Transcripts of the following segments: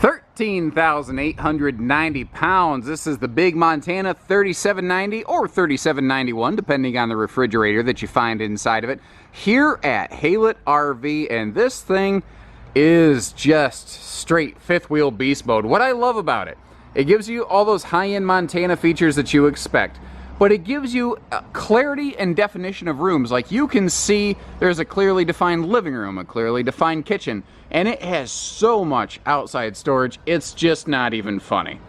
13,890 pounds. This is the big Montana 3790 or 3791, depending on the refrigerator that you find inside of it, here at Haylett RV, and this thing is just straight fifth wheel beast mode. What I love about it, it gives you all those high-end Montana features that you expect, but it gives you clarity and definition of rooms. Like, you can see there's a clearly defined living room, a clearly defined kitchen, and it has so much outside storage, it's just not even funny.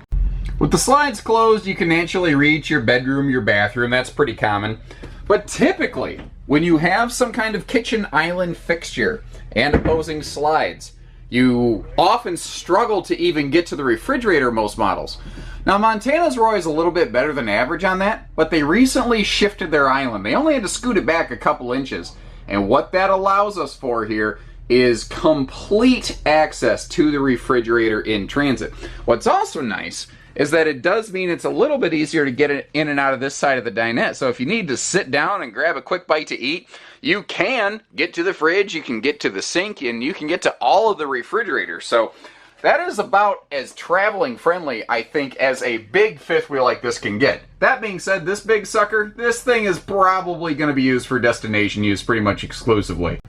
With the slides closed, you can actually reach your bedroom, your bathroom. That's pretty common. But typically, when you have some kind of kitchen island fixture and opposing slides, you often struggle to even get to the refrigerator in most models. Now, Montana's were always a little bit better than average on that, but they recently shifted their island. They only had to scoot it back a couple inches. And what that allows us for here is complete access to the refrigerator in transit. What's also nice is that it does mean it's a little bit easier to get it in and out of this side of the dinette. So if you need to sit down and grab a quick bite to eat, you can get to the fridge, you can get to the sink, and you can get to all of the refrigerator. So that is about as traveling friendly, I think, as a big fifth wheel like this can get. That being said, this big sucker, this thing is probably going to be used for destination use pretty much exclusively.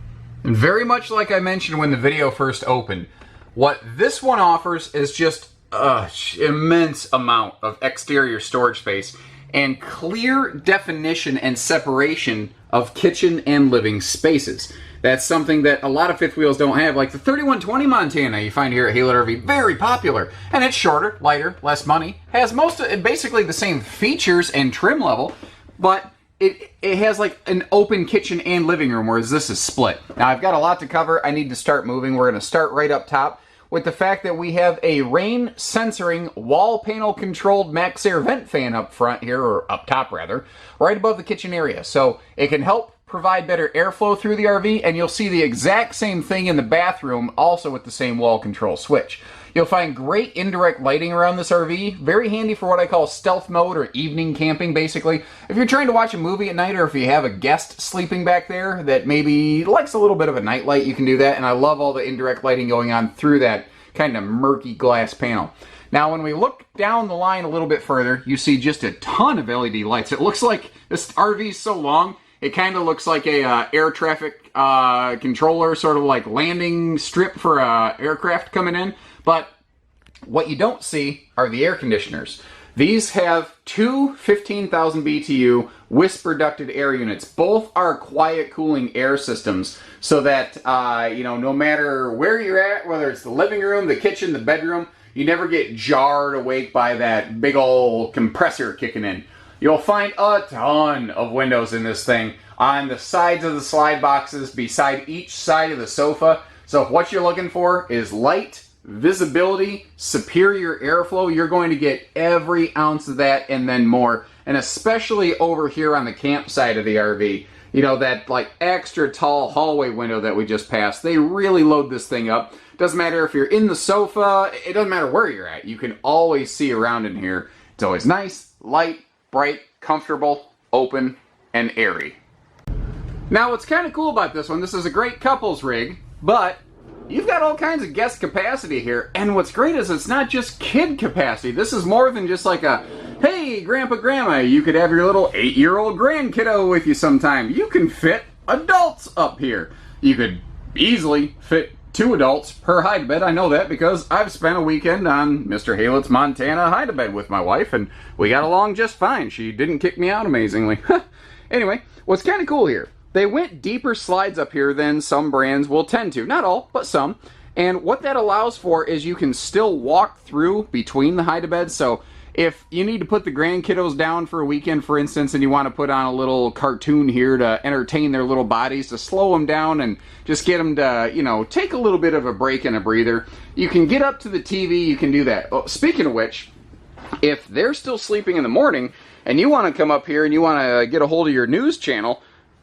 And very much like I mentioned when the video first opened, what this one offers is just an immense amount of exterior storage space and clear definition and separation of kitchen and living spaces. That's something that a lot of fifth wheels don't have. Like the 3120 Montana you find here at Haylett RV, very popular. And it's shorter, lighter, less money, has basically the same features and trim level, but it has like an open kitchen and living room, whereas this is split. Now, I've got a lot to cover. I need to start moving. We're going to start right up top with the fact that we have a rain censoring wall panel controlled max air vent fan up front here, or up top rather, right above the kitchen area. So it can help provide better airflow through the RV, and you'll see the exact same thing in the bathroom, also with the same wall control switch. You'll find great indirect lighting around this RV, very handy for what I call stealth mode or evening camping, basically. If you're trying to watch a movie at night, or if you have a guest sleeping back there that maybe likes a little bit of a night light, you can do that, and I love all the indirect lighting going on through that kind of murky glass panel. Now, when we look down the line a little bit further, you see just a ton of LED lights. It looks like this RV is so long, it kind of looks like a air traffic controller, sort of like landing strip for aircraft coming in. But what you don't see are the air conditioners. These have two 15,000 BTU whisper ducted air units. Both are quiet cooling air systems, so that no matter where you're at, whether it's the living room, the kitchen, the bedroom, you never get jarred awake by that big old compressor kicking in. You'll find a ton of windows in this thing on the sides of the slide boxes, beside each side of the sofa. So if what you're looking for is light, visibility, superior airflow, you're going to get every ounce of that and then more. And especially over here on the camp side of the RV, you know, that like extra tall hallway window that we just passed, they really load this thing up. Doesn't matter if you're in the sofa, it doesn't matter where you're at, you can always see around in here. It's always nice, light, bright, comfortable, open, and airy. Now, what's kind of cool about this one, this is a great couples rig, but you've got all kinds of guest capacity here, and what's great is it's not just kid capacity. This is more than just like a, hey, grandpa, grandma, you could have your little 8-year-old grandkiddo with you sometime. You can fit adults up here. You could easily fit 2 adults per hide-a-bed. I know that because I've spent a weekend on Mr. Haylett's Montana hide-a-bed with my wife, and we got along just fine. She didn't kick me out, amazingly. Anyway, what's kind of cool here, they went deeper slides up here than some brands will tend to. Not all, but some. And what that allows for is you can still walk through between the hide-a-beds. So if you need to put the grandkiddos down for a weekend, for instance, and you want to put on a little cartoon here to entertain their little bodies, to slow them down and just get them to, take a little bit of a break and a breather, you can get up to the TV, you can do that. Oh, speaking of which, if they're still sleeping in the morning and you want to come up here and you want to get a hold of your news channel,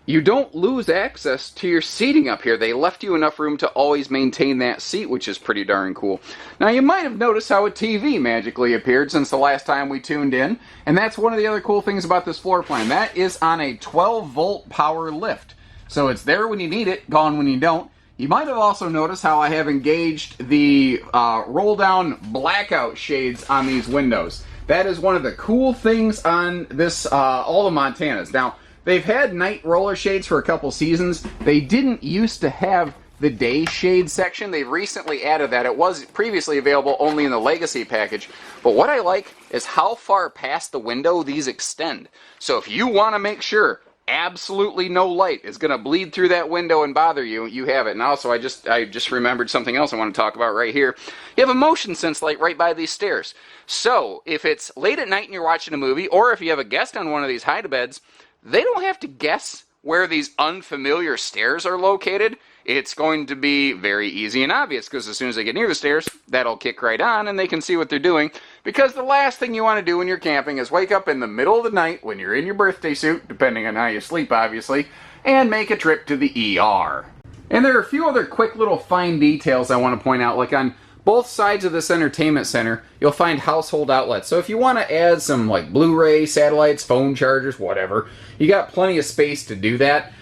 you don't lose access to your seating up here. They left you enough room to always maintain that seat, which is pretty darn cool. Now, you might have noticed how a TV magically appeared since the last time we tuned in, and that's one of the other cool things about this floor plan. That is on a 12-volt power lift. So it's there when you need it, gone when you don't. You might have also noticed how I have engaged the roll-down blackout shades on these windows. That is one of the cool things on this, all the Montanas. Now, they've had night roller shades for a couple seasons. They didn't used to have the day shade section. They've recently added that. It was previously available only in the Legacy package. But what I like is how far past the window these extend. So if you want to make sure absolutely no light is going to bleed through that window and bother you, you have it. And also, I just remembered something else I want to talk about right here. You have a motion sense light right by these stairs. So if it's late at night and you're watching a movie, or if you have a guest on one of these hide-a-beds, they don't have to guess where these unfamiliar stairs are located. It's going to be very easy and obvious, because as soon as they get near the stairs, that'll kick right on and they can see what they're doing. Because the last thing you want to do when you're camping is wake up in the middle of the night when you're in your birthday suit, depending on how you sleep obviously, and make a trip to the ER. And there are a few other quick little fine details I want to point out, like on both sides of this entertainment center, you'll find household outlets. So if you want to add some like Blu-ray, satellites, phone chargers, whatever, you got plenty of space to do that.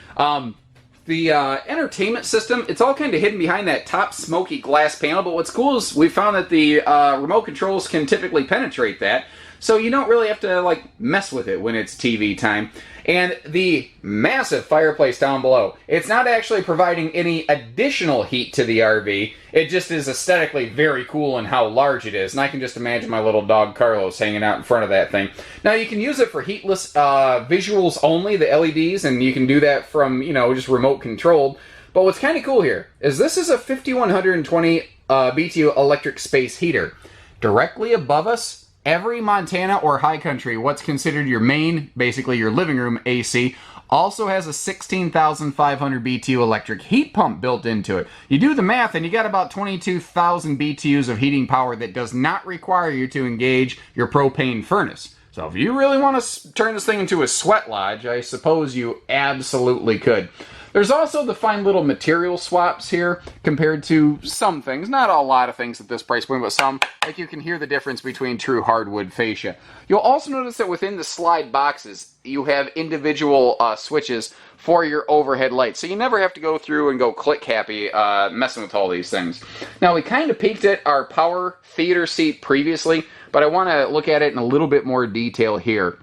The entertainment system, it's all kind of hidden behind that top smoky glass panel, but what's cool is we found that the remote controls can typically penetrate that, so you don't really have to like mess with it when it's TV time. And the massive fireplace down below, it's not actually providing any additional heat to the RV, it just is aesthetically very cool in how large it is, and I can just imagine my little dog Carlos hanging out in front of that thing. Now you can use it for heatless visuals only, the LEDs, and you can do that from, you know, just remote controlled. But what's kind of cool here is this is a 5120 BTU electric space heater. Directly above us, every Montana or high country, what's considered your main, basically your living room AC, also has a 16,500 BTU electric heat pump built into it. You do the math and you got about 22,000 BTUs of heating power that does not require you to engage your propane furnace. So if you really want to turn this thing into a sweat lodge, I suppose you absolutely could. There's also the fine little material swaps here compared to some things, not a lot of things at this price point, but some, like you can hear the difference between true hardwood fascia. You'll also notice that within the slide boxes, you have individual switches for your overhead lights, so you never have to go through and go click happy messing with all these things. Now, we kind of peeked at our power theater seat previously, but I want to look at it in a little bit more detail here.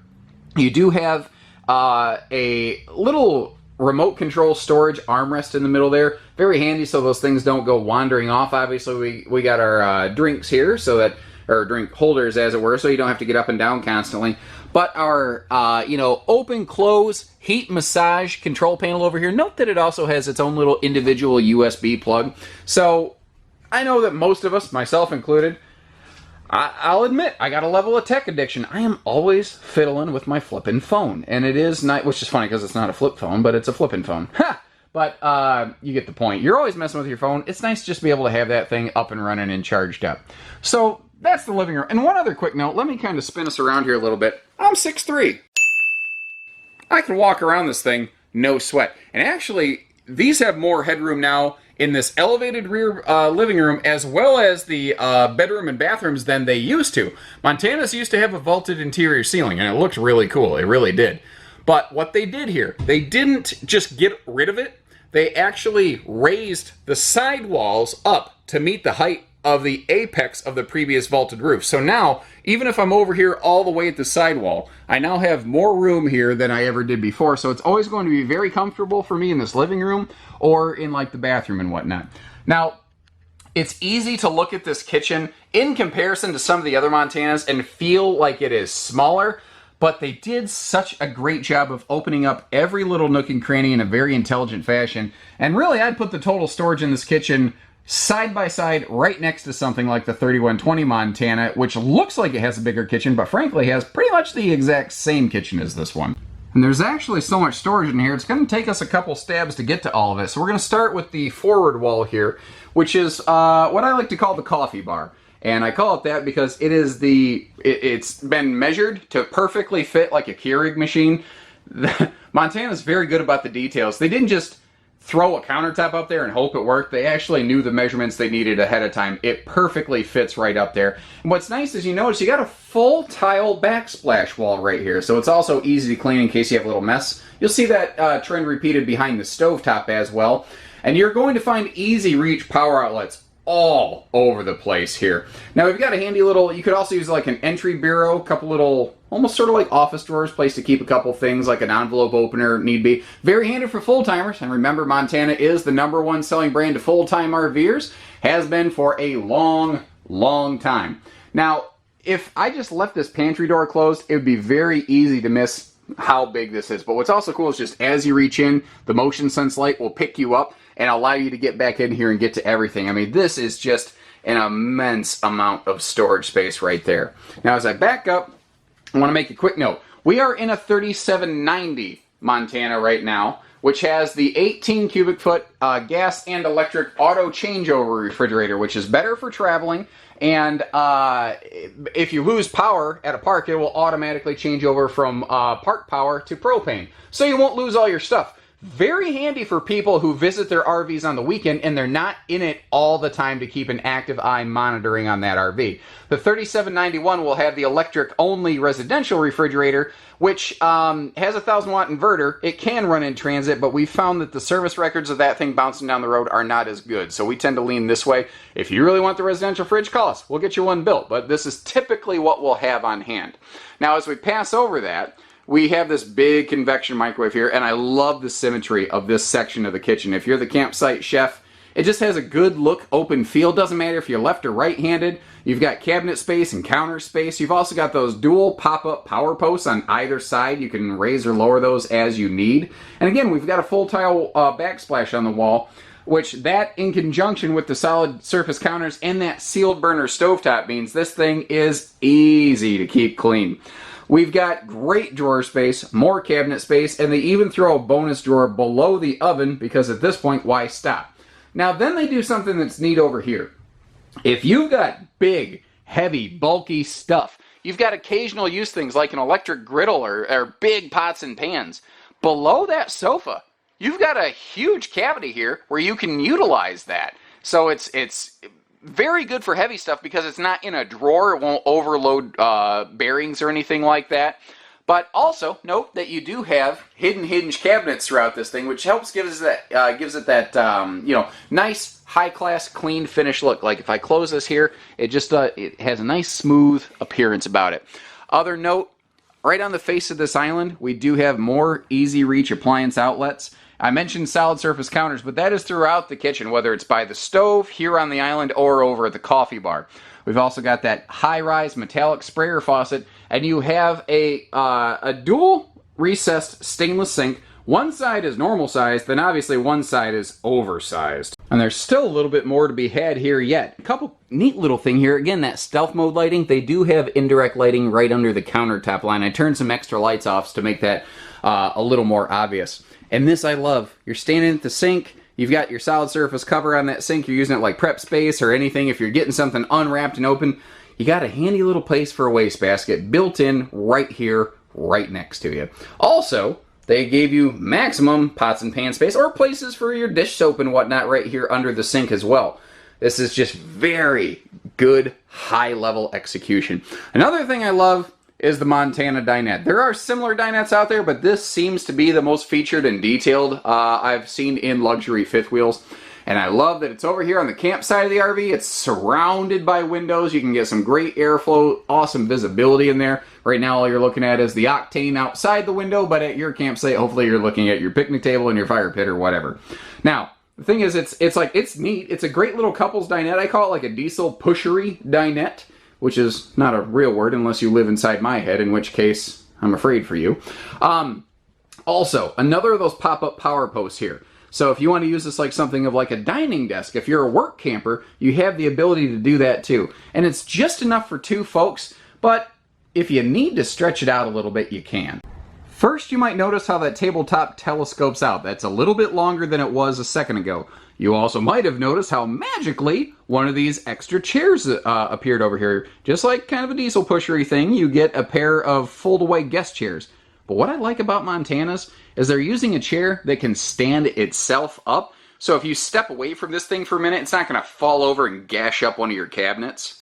You do have a little remote control storage armrest in the middle there. Very handy so those things don't go wandering off. Obviously, we got our drinks here, so that, or drink holders as it were, so you don't have to get up and down constantly. But our, open, close, heat massage control panel over here, note that it also has its own little individual USB plug. So I know that most of us, myself included, I'll admit, I got a level of tech addiction. I am always fiddling with my flippin' phone. And it is nice, which is funny because it's not a flip phone, but it's a flippin' phone. Ha! But you get the point. You're always messing with your phone. It's nice just to be able to have that thing up and running and charged up. So that's the living room. And one other quick note, let me kind of spin us around here a little bit. I'm 6'3". I can walk around this thing, no sweat. And actually, these have more headroom now in this elevated rear living room, as well as the bedroom and bathrooms than they used to. Montana's used to have a vaulted interior ceiling, and it looked really cool. It really did. But what they did here, they didn't just get rid of it. They actually raised the side walls up to meet the height of the apex of the previous vaulted roof. So now, even if I'm over here all the way at the sidewall, I now have more room here than I ever did before. So it's always going to be very comfortable for me in this living room or in like the bathroom and whatnot. Now, it's easy to look at this kitchen in comparison to some of the other Montanas and feel like it is smaller, but they did such a great job of opening up every little nook and cranny in a very intelligent fashion. And really, I'd put the total storage in this kitchen side by side right next to something like the 3120 Montana, which looks like it has a bigger kitchen, but frankly has pretty much the exact same kitchen as this one. And there's actually so much storage in here, it's going to take us a couple stabs to get to all of it. So we're going to start with the forward wall here, which is what I like to call the coffee bar. And I call it that because it is it's been measured to perfectly fit like a Keurig machine. Montana's very good about the details. They didn't just throw a countertop up there and hope it worked. They actually knew the measurements they needed ahead of time. It perfectly fits right up there. And what's nice is you notice you got a full tile backsplash wall right here, so it's also easy to clean in case you have a little mess. You'll see that trend repeated behind the stovetop as well. And you're going to find easy reach power outlets all over the place here. Now we've got a handy little, you could also use like an entry bureau, a couple little, almost sort of like office drawers, place to keep a couple things like an envelope opener, need be. Very handy for full-timers, and remember Montana is the #1 selling brand of full-time RVers, has been for a long time. Now, if I just left this pantry door closed, it would be very easy to miss how big this is. But what's also cool is just as you reach in, the motion sense light will pick you up and allow you to get back in here and get to everything. I mean, this is just an immense amount of storage space right there. Now, as I back up, I want to make a quick note. We are in a 3790 Montana right now, which has the 18 cubic foot gas and electric auto changeover refrigerator, which is better for traveling. And if you lose power at a park, it will automatically change over from park power to propane. So you won't lose all your stuff. Very handy for people who visit their RVs on the weekend and they're not in it all the time to keep an active eye monitoring on that RV. The 3791 will have the electric only residential refrigerator, which has a 1,000-watt inverter. It can run in transit, but we found that the service records of that thing bouncing down the road are not as good. So we tend to lean this way. If you really want the residential fridge, call us. We'll get you one built. But this is typically what we'll have on hand. Now, as we pass over that, we have this big convection microwave here, and I love the symmetry of this section of the kitchen. If you're the campsite chef, it just has a good look, open feel. Doesn't matter if you're left or right-handed. You've got cabinet space and counter space. You've also got those dual pop-up power posts on either side. You can raise or lower those as you need. And again, we've got a full tile backsplash on the wall, which that in conjunction with the solid surface counters and that sealed burner stovetop means this thing is easy to keep clean. We've got great drawer space, more cabinet space, and they even throw a bonus drawer below the oven because at this point, why stop? Now then they do something that's neat over here. If you've got big, heavy, bulky stuff, you've got occasional use things like an electric griddle or big pots and pans. Below that sofa, you've got a huge cavity here where you can utilize that. So it's very good for heavy stuff because it's not in a drawer. It won't overload bearings or anything like that. But also note that you do have hidden hinge cabinets throughout this thing, which helps gives it that you know, nice high class clean finish look. Like if I close this here, it just it has a nice smooth appearance about it. Other note, right on the face of this island, we do have more easy reach appliance outlets. I mentioned solid surface counters, but that is throughout the kitchen, whether it's by the stove, here on the island, or over at the coffee bar. We've also got that high-rise metallic sprayer faucet, and you have a dual recessed stainless sink. One side is normal size, then obviously one side is oversized. And there's still a little bit more to be had here yet. A couple neat little thing here. Again, that stealth mode lighting, they do have indirect lighting right under the countertop line. I turned some extra lights off to make that a little more obvious. And this I love. You're standing at the sink, you've got your solid surface cover on that sink, you're using it like prep space or anything. If you're getting something unwrapped and open, you got a handy little place for a wastebasket built in right here, right next to you. Also, they gave you maximum pots and pan space or places for your dish soap and whatnot right here under the sink as well. This is just very good high-level execution. Another thing I love is the Montana dinette. There are similar dinettes out there, but this seems to be the most featured and detailed I've seen in luxury fifth wheels. And I love that it's over here on the campsite of the RV. It's surrounded by windows. You can get some great airflow, awesome visibility in there. Right now all you're looking at is the octane outside the window, but at your campsite, hopefully you're looking at your picnic table and your fire pit or whatever. Now, the thing is, it's neat. It's a great little couples dinette. I call it like a diesel pushery dinette, which is not a real word unless you live inside my head, in which case I'm afraid for you. Also, another of those pop-up power posts here. So if you want to use this like something of like a dining desk, if you're a work camper, you have the ability to do that too. And it's just enough for two folks, but if you need to stretch it out a little bit, you can. First, you might notice how that tabletop telescopes out. That's a little bit longer than it was a second ago. You also might have noticed how magically one of these extra chairs appeared over here. Just like kind of a diesel pushery thing, you get a pair of fold-away guest chairs. But what I like about Montana's is they're using a chair that can stand itself up. So if you step away from this thing for a minute, it's not going to fall over and gash up one of your cabinets.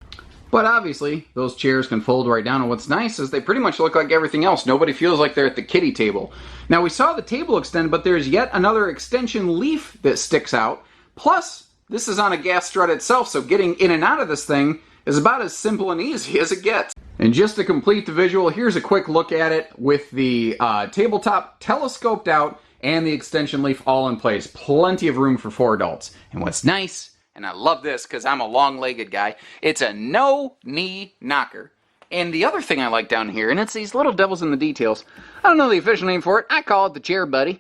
But obviously, those chairs can fold right down, and what's nice is they pretty much look like everything else. Nobody feels like they're at the kiddie table. Now, we saw the table extend, but there's yet another extension leaf that sticks out. Plus, this is on a gas strut itself, so getting in and out of this thing is about as simple and easy as it gets. And just to complete the visual, here's a quick look at it with the tabletop telescoped out and the extension leaf all in place. Plenty of room for 4 adults. And what's nice, and I love this because I'm a long-legged guy, it's a no-knee knocker. And the other thing I like down here, and it's these little devils in the details. I don't know the official name for it. I call it the chair buddy.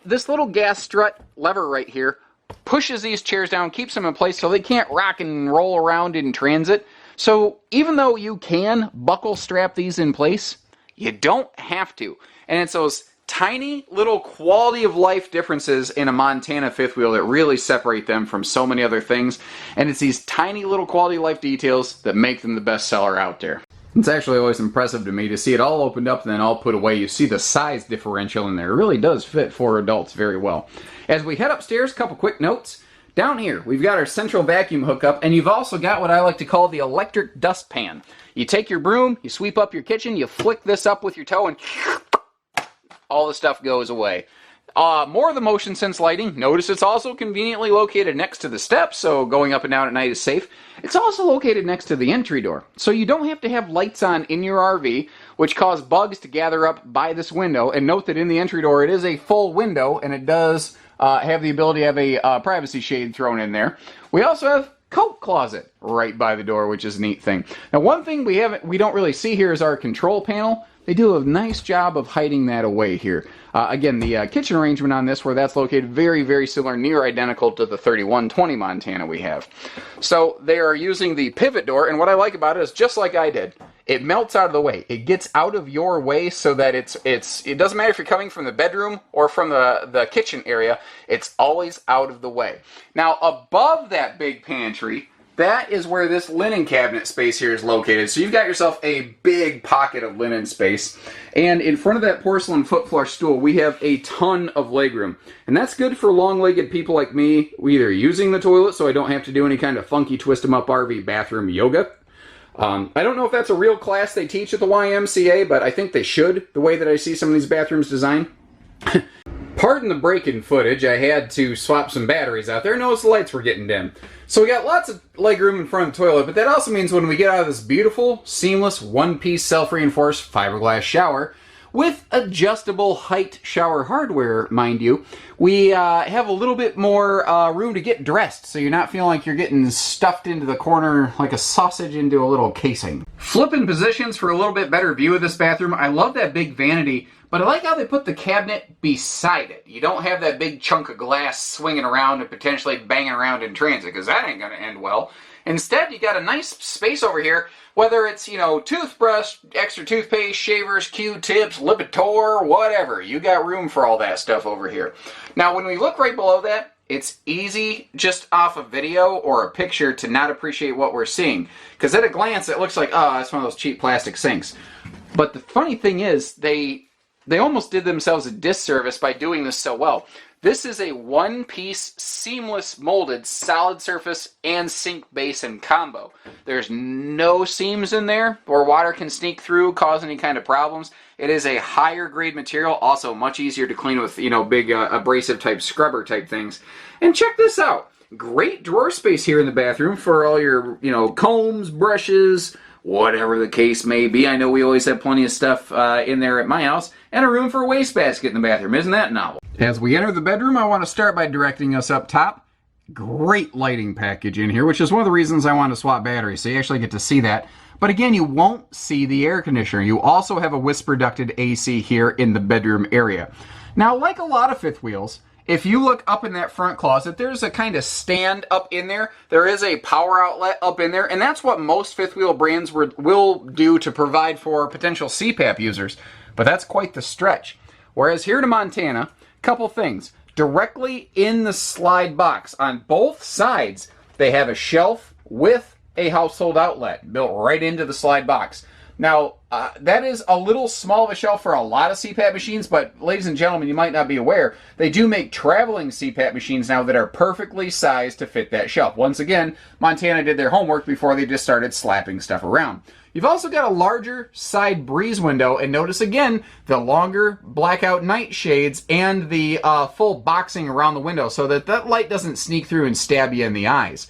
This little gas strut lever right here pushes these chairs down, keeps them in place so they can't rock and roll around in transit. So even though you can buckle strap these in place, you don't have to. And it's those tiny little quality of life differences in a Montana fifth wheel that really separate them from so many other things. And it's these tiny little quality of life details that make them the best seller out there. It's actually always impressive to me to see it all opened up and then all put away. You see the size differential in there. It really does fit for adults very well. As we head upstairs, a couple quick notes. Down here, we've got our central vacuum hookup, and you've also got what I like to call the electric dustpan. You take your broom, you sweep up your kitchen, you flick this up with your toe, and all the stuff goes away. More of the motion sense lighting. Notice it's also conveniently located next to the steps, so going up and down at night is safe. It's also located next to the entry door, so you don't have to have lights on in your RV, which cause bugs to gather up by this window. And note that in the entry door, it is a full window, and it does have the ability to have a privacy shade thrown in there. We also have coat closet right by the door, which is a neat thing. Now, one thing we don't really see here is our control panel. They do a nice job of hiding that away here. Again, the kitchen arrangement on this, where that's located, very, very similar, near identical to the 3120 Montana we have. So they are using the pivot door, and what I like about it is just like I did. It melts out of the way. It gets out of your way so that it doesn't matter if you're coming from the bedroom or from the kitchen area, it's always out of the way. Now, above that big pantry, that is where this linen cabinet space here is located. So you've got yourself a big pocket of linen space. And in front of that porcelain foot flush stool, we have a ton of legroom. And that's good for long-legged people like me, either using the toilet so I don't have to do any kind of funky twist-em-up RV bathroom yoga. I don't know if that's a real class they teach at the YMCA, but I think they should, the way that I see some of these bathrooms designed. Pardon the break-in footage, I had to swap some batteries out there. Notice the lights were getting dim. So we got lots of legroom in front of the toilet, but that also means when we get out of this beautiful, seamless, one-piece self-reinforced fiberglass shower, with adjustable height shower hardware, mind you, we have a little bit more room to get dressed, so you're not feeling like you're getting stuffed into the corner like a sausage into a little casing. Flipping positions for a little bit better view of this bathroom. I love that big vanity, but I like how they put the cabinet beside it. You don't have that big chunk of glass swinging around and potentially banging around in transit, because that ain't going to end well. Instead, you got a nice space over here, whether it's, toothbrush, extra toothpaste, shavers, Q-tips, Lipitor, whatever. You got room for all that stuff over here. Now, when we look right below that, it's easy just off a video or a picture to not appreciate what we're seeing. Because at a glance, it looks like, oh, that's one of those cheap plastic sinks. But the funny thing is, they almost did themselves a disservice by doing this so well. This is a one-piece, seamless, molded, solid surface and sink basin combo. There's no seams in there where water can sneak through, cause any kind of problems. It is a higher grade material, also much easier to clean with, big abrasive type scrubber type things. And check this out. Great drawer space here in the bathroom for all your, combs, brushes, whatever the case may be. I know we always have plenty of stuff in there at my house, and a room for a wastebasket in the bathroom. Isn't that novel? As we enter the bedroom, I want to start by directing us up top. Great lighting package in here, which is one of the reasons I wanted to swap batteries, so you actually get to see that. But again, you won't see the air conditioner. You also have a whisper ducted AC here in the bedroom area. Now, like a lot of fifth wheels, if you look up in that front closet, there's a kind of stand up in there. There is a power outlet up in there, and that's what most fifth wheel brands will do to provide for potential CPAP users. But that's quite the stretch. Whereas here in Montana, couple things. Directly in the slide box on both sides, they have a shelf with a household outlet built right into the slide box. Now, that is a little small of a shelf for a lot of CPAP machines, but ladies and gentlemen, you might not be aware, they do make traveling CPAP machines now that are perfectly sized to fit that shelf. Once again, Montana did their homework before they just started slapping stuff around. You've also got a larger side breeze window, and notice again the longer blackout night shades and the full boxing around the window so that that light doesn't sneak through and stab you in the eyes.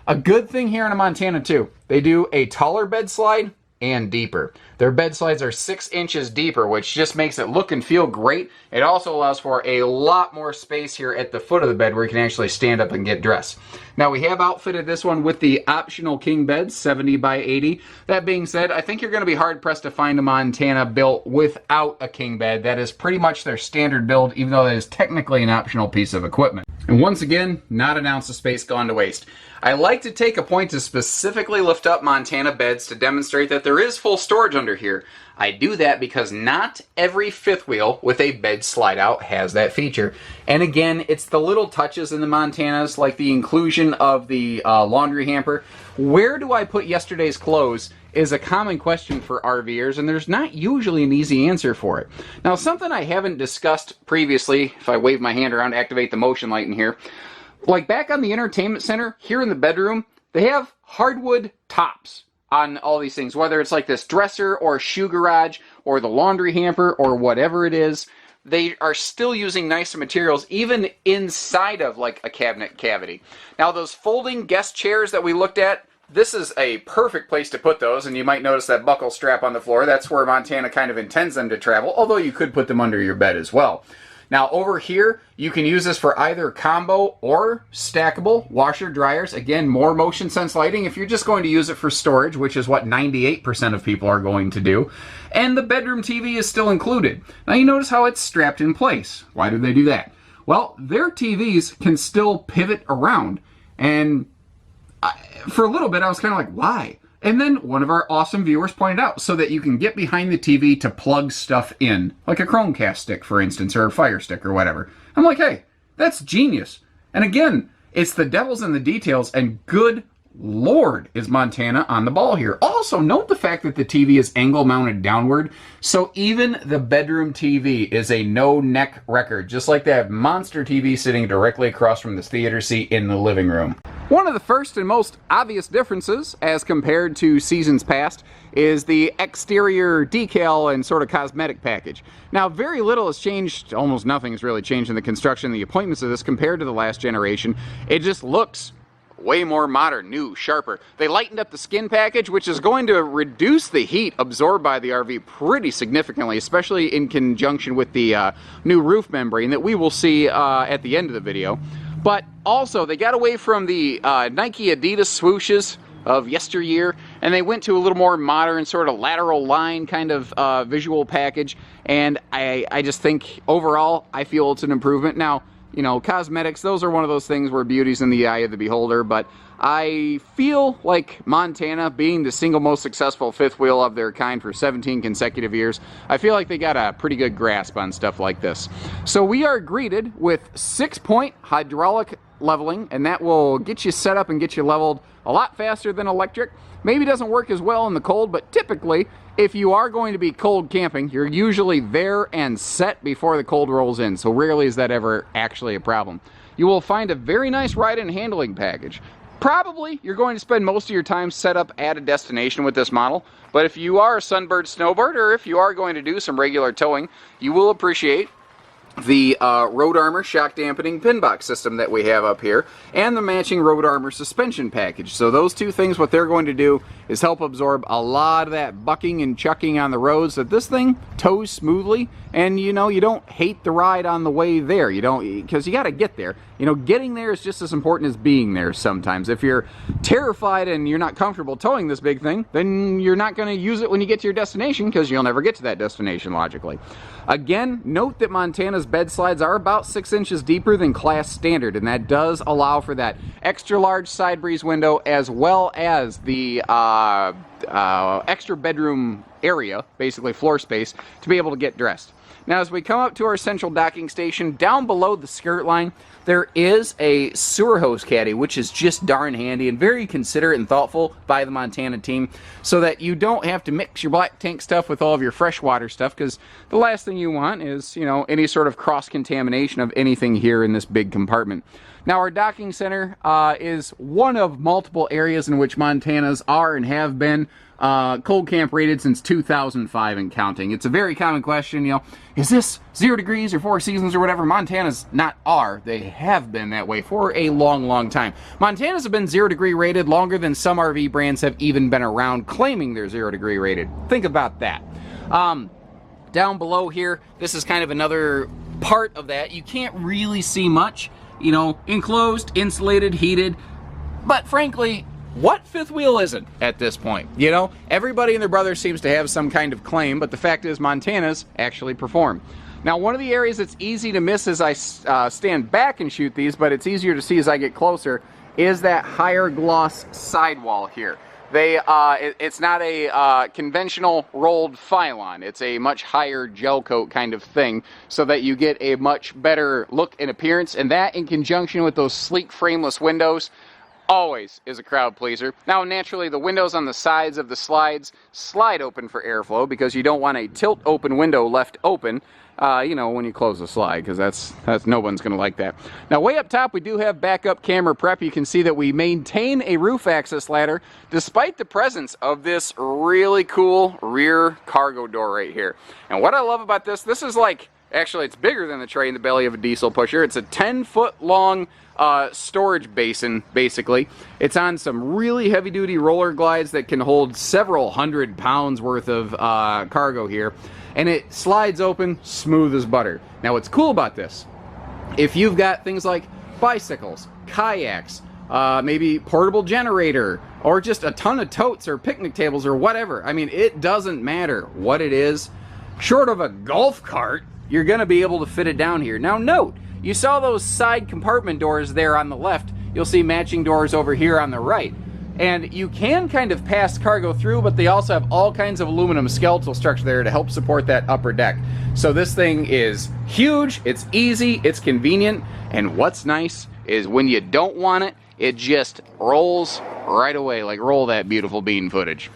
A good thing here in a Montana too, they do a taller bed slide and deeper. Their bed slides are 6 inches deeper, which just makes it look and feel great. It also allows for a lot more space here at the foot of the bed where you can actually stand up and get dressed. Now we have outfitted this one with the optional king bed, 70 by 80. That being said, I think you're going to be hard pressed to find a Montana built without a king bed. That is pretty much their standard build, even though that is technically an optional piece of equipment. And once again, not an ounce of space gone to waste. I like to take a point to specifically lift up Montana beds to demonstrate that there is full storage under here. I do that because not every fifth wheel with a bed slide out has that feature. And again, it's the little touches in the Montanas, like the inclusion of the laundry hamper. Where do I put yesterday's clothes is a common question for RVers, and there's not usually an easy answer for it. Now, something I haven't discussed previously, if I wave my hand around to activate the motion light in here, like back on the entertainment center, here in the bedroom, they have hardwood tops on all these things, whether it's like this dresser or shoe garage or the laundry hamper or whatever it is. They are still using nicer materials even inside of like a cabinet cavity. Now those folding guest chairs that we looked at, this is a perfect place to put those, and you might notice that buckle strap on the floor. That's where Montana kind of intends them to travel, although you could put them under your bed as well. Now over here, you can use this for either combo or stackable washer dryers. Again, more motion sense lighting if you're just going to use it for storage, which is what 98% of people are going to do. And the bedroom TV is still included. Now you notice how it's strapped in place. Why do they do that? Well, their TVs can still pivot around, and for a little bit I was kind of like, why? And then one of our awesome viewers pointed out, so that you can get behind the TV to plug stuff in, like a Chromecast stick, for instance, or a Fire Stick or whatever. I'm like, hey, that's genius. And again, it's the devil's in the details, and good Lord is Montana on the ball here. Also, note the fact that the TV is angle mounted downward, so even the bedroom TV is a no neck record, just like that monster TV sitting directly across from the theater seat in the living room. One of the first and most obvious differences as compared to seasons past is the exterior decal and sort of cosmetic package. Now, very little has changed, almost nothing has really changed in the construction and the appointments of this compared to the last generation. It just looks way more modern, new, sharper. They lightened up the skin package, which is going to reduce the heat absorbed by the RV pretty significantly, especially in conjunction with the new roof membrane that we will see at the end of the video. But also, they got away from the Nike Adidas swooshes of yesteryear, and they went to a little more modern sort of lateral line kind of visual package, and I just think overall I feel it's an improvement. Now, you know, cosmetics, those are one of those things where beauty's in the eye of the beholder, but I feel like Montana, being the single most successful fifth wheel of their kind for 17 consecutive years, I feel like they got a pretty good grasp on stuff like this. So we are greeted with 6-point hydraulic leveling, and that will get you set up and get you leveled a lot faster than electric. Maybe doesn't work as well in the cold, but typically, if you are going to be cold camping, you're usually there and set before the cold rolls in, so rarely is that ever actually a problem. You will find a very nice ride and handling package. Probably you're going to spend most of your time set up at a destination with this model, but if you are a Sunbird snowbird, or if you are going to do some regular towing, you will appreciate the Road Armor shock dampening pin box system that we have up here, and the matching Road Armor suspension package. So those two things, what they're going to do is help absorb a lot of that bucking and chucking on the road, so that this thing tows smoothly, and you know, you don't hate the ride on the way there. You don't, because you got to get there. You know, getting there is just as important as being there sometimes. If you're terrified and you're not comfortable towing this big thing, then you're not going to use it when you get to your destination, because you'll never get to that destination logically. Again, note that Montana's bed slides are about 6 inches deeper than class standard, and that does allow for that extra large side breeze window, as well as the extra bedroom area, basically floor space, to be able to get dressed. Now, as we come up to our central docking station, down below the skirt line, there is a sewer hose caddy, which is just darn handy and very considerate and thoughtful by the Montana team, so that you don't have to mix your black tank stuff with all of your freshwater stuff, because the last thing you want is, you know, any sort of cross-contamination of anything here in this big compartment. Now, our docking center is one of multiple areas in which Montanas are and have been cold camp rated since 2005 and counting. It's a very common question, you know, is this 0 degrees or 4 seasons or whatever? Montana's not are. They have been that way for a long, long time. Montana's have been 0 degree rated longer than some RV brands have even been around claiming they're 0 degree rated. Think about that. Down below here, this is kind of another part of that. You can't really see much, you know, enclosed, insulated, heated, but frankly, what fifth wheel isn't at this point? You know, everybody and their brother seems to have some kind of claim, but the fact is Montana's actually perform. Now, one of the areas that's easy to miss as I stand back and shoot these, but it's easier to see as I get closer, is that higher gloss sidewall here. It's not a conventional rolled Phylon. It's a much higher gel coat kind of thing, so that you get a much better look and appearance, and that in conjunction with those sleek frameless windows always is a crowd pleaser. Now, naturally, the windows on the sides of the slides slide open for airflow, because you don't want a tilt open window left open, you know, when you close the slide, because that's no one's going to like that. Now, way up top, we do have backup camera prep. You can see that we maintain a roof access ladder despite the presence of this really cool rear cargo door right here. And what I love about this is like, actually, it's bigger than the tray in the belly of a diesel pusher. It's a 10-foot long storage basin, basically. It's on some really heavy-duty roller glides that can hold several hundred pounds worth of cargo here, and it slides open smooth as butter. Now, what's cool about this, if you've got things like bicycles, kayaks, maybe portable generator, or just a ton of totes or picnic tables or whatever, I mean, it doesn't matter what it is, short of a golf cart, you're going to be able to fit it down here. Now, note, you saw those side compartment doors there on the left. You'll see matching doors over here on the right. And you can kind of pass cargo through, but they also have all kinds of aluminum skeletal structure there to help support that upper deck. So this thing is huge, it's easy, it's convenient, and what's nice is when you don't want it, it just rolls right away, like roll that beautiful bean footage.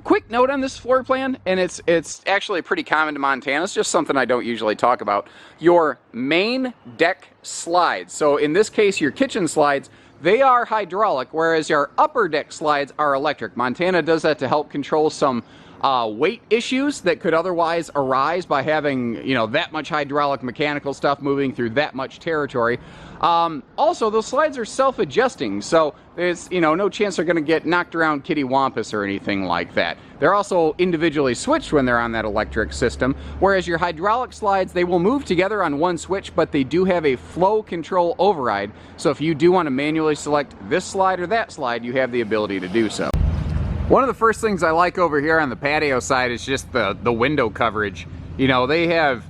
Quick note on this floor plan, and it's actually pretty common to Montana. It's just something I don't usually talk about. Your main deck slides, so in this case your kitchen slides, they are hydraulic, whereas your upper deck slides are electric. Montana does that to help control some weight issues that could otherwise arise by having, you know, that much hydraulic mechanical stuff moving through that much territory. Also, those slides are self-adjusting, so there's, you know, no chance they're going to get knocked around kitty wampus or anything like that. They're also individually switched when they're on that electric system, whereas your hydraulic slides, they will move together on one switch, but they do have a flow control override, so if you do want to manually select this slide or that slide, you have the ability to do so. One of the first things I like over here on the patio side is just the window coverage. You know, they have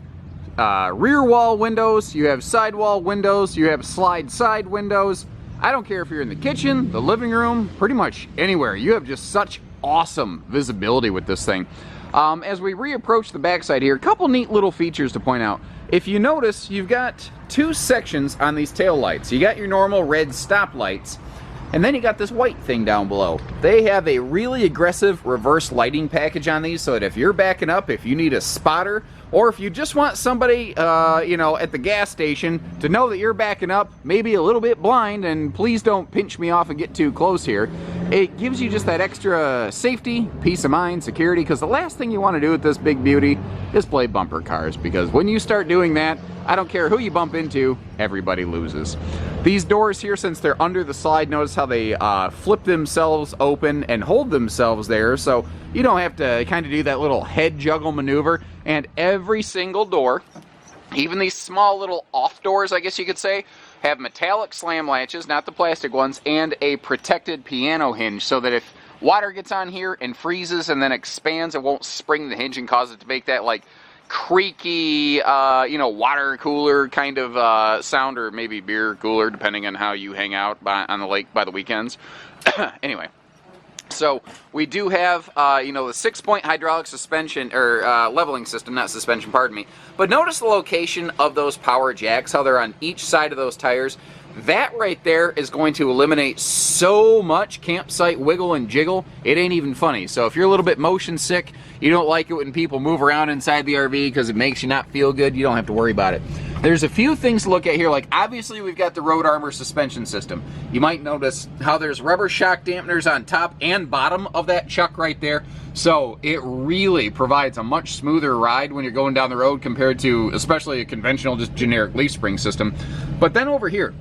rear wall windows, you have side wall windows, you have slide side windows. I don't care if you're in the kitchen, the living room, pretty much anywhere. You have just such awesome visibility with this thing. As we reapproach the backside here, a couple neat little features to point out. If you notice, you've got two sections on these tail lights. You got your normal red stop lights, and then you got this white thing down below. They have a really aggressive reverse lighting package on these, so that if you're backing up, if you need a spotter, or if you just want somebody, you know, at the gas station to know that you're backing up, maybe a little bit blind, and please don't pinch me off and get too close here. It gives you just that extra safety, peace of mind, security, because the last thing you want to do with this big beauty is play bumper cars, because when you start doing that, I don't care who you bump into, everybody loses. These doors here, since they're under the slide, notice how they flip themselves open and hold themselves there, so you don't have to kind of do that little head juggle maneuver. And every single door, even these small little off doors, I guess you could say, have metallic slam latches, not the plastic ones, and a protected piano hinge, so that if water gets on here and freezes and then expands, it won't spring the hinge and cause it to make that like creaky, you know, water cooler kind of sound, or maybe beer cooler, depending on how you hang out on the lake by the weekends. Anyway, So we do have, you know, the 6-point hydraulic suspension, or leveling system, not suspension, pardon me. But notice the location of those power jacks, how they're on each side of those tires. That right there is going to eliminate so much campsite wiggle and jiggle, it ain't even funny. So if you're a little bit motion sick, you don't like it when people move around inside the RV because it makes you not feel good, you don't have to worry about it. There's a few things to look at here, like obviously we've got the Road Armor suspension system. You might notice how there's rubber shock dampeners on top and bottom of that chuck right there. So it really provides a much smoother ride when you're going down the road compared to especially a conventional, just generic leaf spring system. But then over here,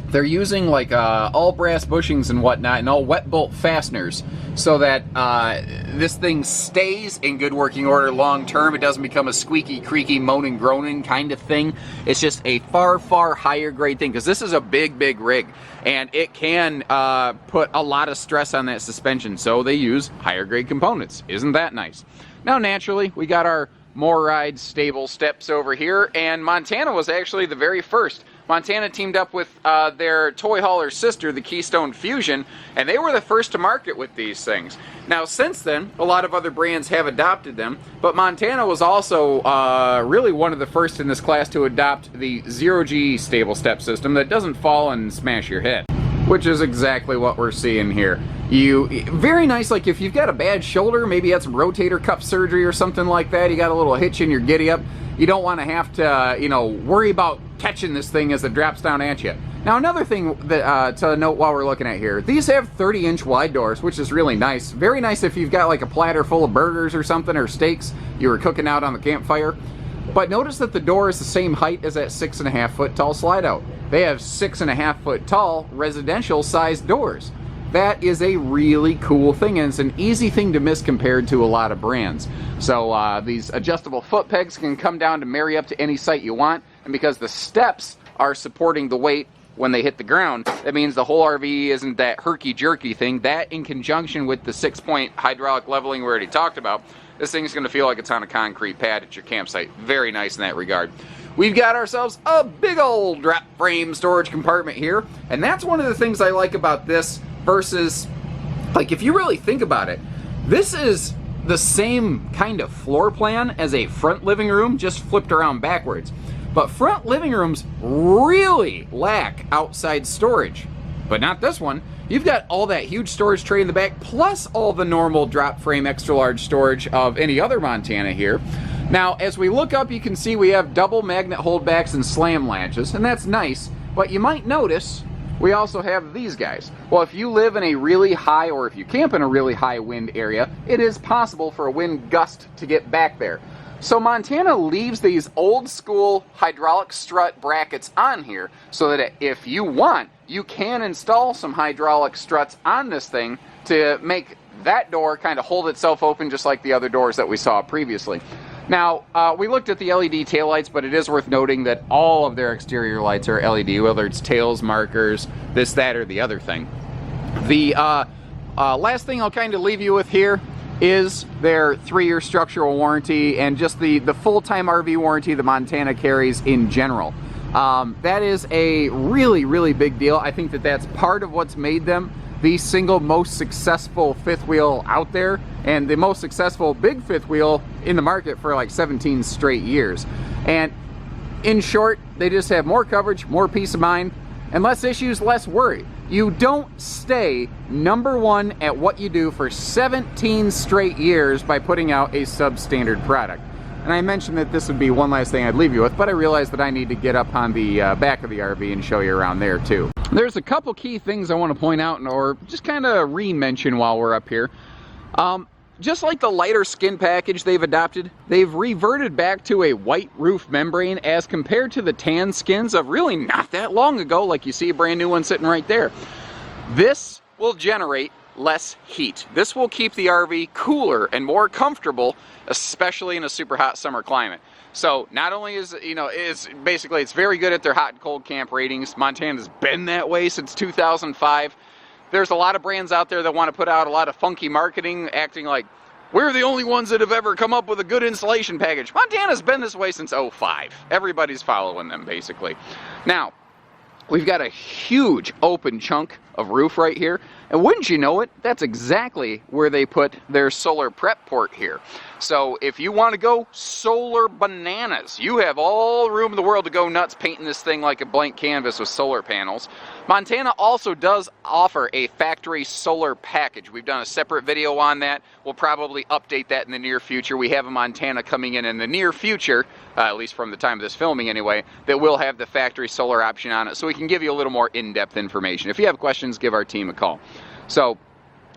they're using like all brass bushings and whatnot and all wet bolt fasteners so that this thing stays in good working order long term. It doesn't become a squeaky, creaky, moaning, groaning kind of thing. It's just a far, far higher grade thing because this is a big, big rig and it can put a lot of stress on that suspension. So they use higher grade components. Isn't that nice? Now, naturally, we got our More Ride stable steps over here, and Montana was actually the very first. Montana teamed up with their toy hauler sister, the Keystone Fusion, and they were the first to market with these things. Now, since then, a lot of other brands have adopted them, but Montana was also really one of the first in this class to adopt the 0G stable step system that doesn't fall and smash your head, which is exactly what we're seeing here. Very nice, like if you've got a bad shoulder, maybe you had some rotator cuff surgery or something like that, you got a little hitch in your giddy up, you don't want to have to, you know, worry about catching this thing as it drops down at you. Now, another thing that to note while we're looking at here, these have 30-inch wide doors, which is really nice. Very nice if you've got like a platter full of burgers or something, or steaks you were cooking out on the campfire. But notice that the door is the same height as that 6.5 foot tall slide out. They have 6.5 foot tall residential sized doors. That is a really cool thing, and it's an easy thing to miss compared to a lot of brands. So these adjustable foot pegs can come down to marry up to any site you want, and because the steps are supporting the weight when they hit the ground, that means the whole RV isn't that herky-jerky thing. That, in conjunction with the 6-point hydraulic leveling we already talked about, this thing's going to feel like it's on a concrete pad at your campsite. Very nice in that regard. We've got ourselves a big old drop frame storage compartment here, and that's one of the things I like about this versus, like, if you really think about it, this is the same kind of floor plan as a front living room, just flipped around backwards. But front living rooms really lack outside storage, but not this one. You've got all that huge storage tray in the back, plus all the normal drop frame extra large storage of any other Montana here. Now, as we look up, you can see we have double magnet holdbacks and slam latches, and that's nice, but you might notice we also have these guys. Well, if you live in a really high, or if you camp in a really high wind area, it is possible for a wind gust to get back there. So Montana leaves these old school hydraulic strut brackets on here so that if you want, you can install some hydraulic struts on this thing to make that door kind of hold itself open just like the other doors that we saw previously. Now, we looked at the LED taillights, but it is worth noting that all of their exterior lights are LED, whether it's tails, markers, this, that, or the other thing. The last thing I'll kind of leave you with here is their 3-year structural warranty and just the full-time RV warranty that Montana carries in general. That is a really, really big deal. I think that that's part of what's made them the single most successful fifth wheel out there, and the most successful big fifth wheel in the market for like 17 straight years. And in short, they just have more coverage, more peace of mind, and less issues, less worry. You don't stay number one at what you do for 17 straight years by putting out a substandard product. And I mentioned that this would be one last thing I'd leave you with, but I realized that I need to get up on the back of the RV and show you around there too. There's a couple key things I want to point out, or just kind of re-mention while we're up here. Just like the lighter skin package they've adopted, they've reverted back to a white roof membrane as compared to the tan skins of really not that long ago, like you see a brand new one sitting right there. This will generate less heat. This will keep the RV cooler and more comfortable, especially in a super hot summer climate. So not only is, you know, it's very good at their hot and cold camp ratings. Montana's been that way since 2005. There's a lot of brands out there that want to put out a lot of funky marketing, acting like we're the only ones that have ever come up with a good insulation package. Montana's been this way since 2005. Everybody's following them, basically. Now, we've got a huge open chunk of roof right here. And wouldn't you know it, that's exactly where they put their solar prep port here. So if you want to go solar bananas, you have all room in the world to go nuts painting this thing like a blank canvas with solar panels. Montana also does offer a factory solar package. We've done a separate video on that. We'll probably update that in the near future. We have a Montana coming in the near future, at least from the time of this filming anyway, that will have the factory solar option on it, so we can give you a little more in-depth information. If you have questions, give our team a call. So,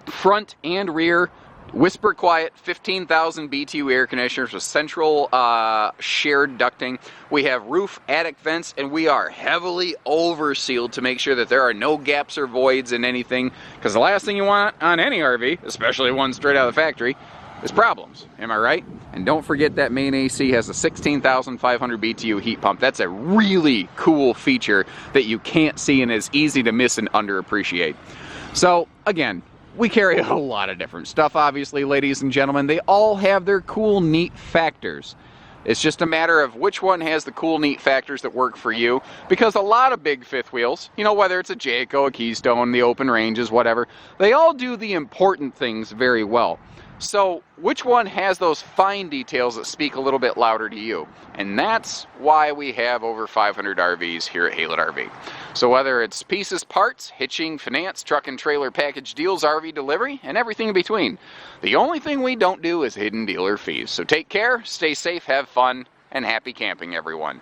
front and rear, whisper quiet, 15,000 BTU air conditioners with central shared ducting. We have roof attic vents, and we are heavily oversealed to make sure that there are no gaps or voids in anything, because the last thing you want on any RV, especially one straight out of the factory, is problems. Am I right? And don't forget that main AC has a 16,500 BTU heat pump. That's a really cool feature that you can't see and is easy to miss and underappreciate. So, again, we carry a lot of different stuff, obviously, ladies and gentlemen. They all have their cool, neat factors. It's just a matter of which one has the cool, neat factors that work for you. Because a lot of big fifth wheels, you know, whether it's a Jayco, a Keystone, the open ranges, whatever, they all do the important things very well. So, which one has those fine details that speak a little bit louder to you? And that's why we have over 500 RVs here at Haylett RV. So whether it's pieces, parts, hitching, finance, truck and trailer package deals, RV delivery, and everything in between, the only thing we don't do is hidden dealer fees. So take care, stay safe, have fun, and happy camping, everyone.